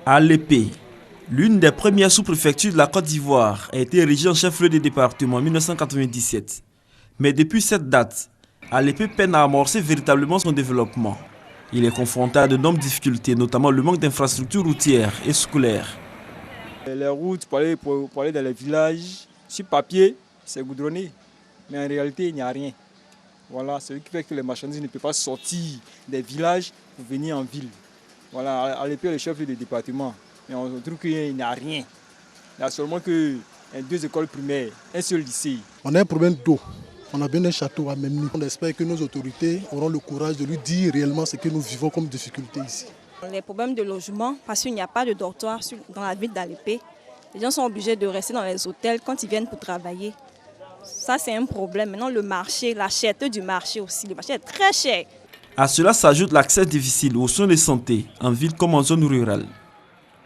À l'épée, l'une des premières sous-préfectures de la Côte d'Ivoire a été érigée en chef-lieu des départements en 1997. Mais depuis cette date, Alépé peine à amorcer véritablement son développement. Il est confronté à de nombreuses difficultés, notamment le manque d'infrastructures routières et scolaires. Les routes pour aller dans les villages, sur papier, c'est goudronné, mais en réalité, il n'y a rien. Voilà, ce qui fait que les marchandises ne peuvent pas sortir des villages pour venir en ville. Voilà, à l'épée, le chef du département, mais on trouve qu'il n'y a rien. Il n'y a seulement que 2 écoles primaires, un seul lycée. On a un problème d'eau. On a bien un château à Memni. On espère que nos autorités auront le courage de lui dire réellement ce que nous vivons comme difficulté ici. Les problèmes de logement, parce qu'il n'y a pas de dortoir dans la ville d'Alépé. Les gens sont obligés de rester dans les hôtels quand ils viennent pour travailler. Ça, c'est un problème. Maintenant, le marché, la cherté du marché aussi. Le marché est très cher. À cela s'ajoute l'accès difficile aux soins de santé, en ville comme en zone rurale.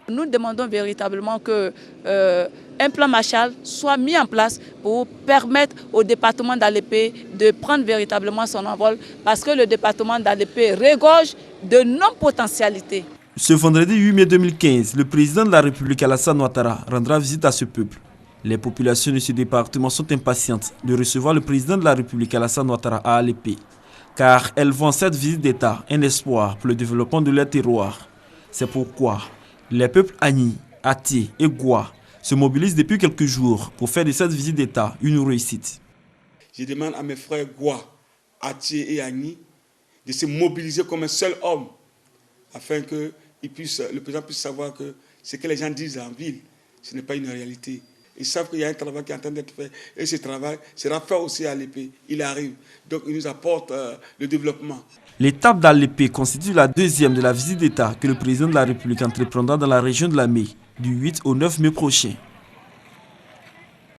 Nous demandons véritablement qu'un plan Marshall soit mis en place pour permettre au département d'Alépé de prendre véritablement son envol parce que le département d'Alépé regorge de non-potentialités. Ce vendredi 8 mai 2015, le président de la République Alassane Ouattara rendra visite à ce peuple. Les populations de ce département sont impatientes de recevoir le président de la République Alassane Ouattara à Alépé, car elles voient cette visite d'État un espoir pour le développement de leur terroir. C'est pourquoi les peuples Agni, Ati et Goua se mobilisent depuis quelques jours pour faire de cette visite d'État une réussite. Je demande à mes frères Goua, Ati et Agni de se mobiliser comme un seul homme afin que le président puisse savoir que ce que les gens disent en ville, ce n'est pas une réalité. Ils savent qu'il y a un travail qui est en train d'être fait et ce travail sera fait aussi à l'épée. Il arrive. Donc il nous apporte le développement. L'étape d'Alépé constitue la deuxième de la visite d'État que le président de la République entreprendra dans la région de la Mai du 8 au 9 mai prochain.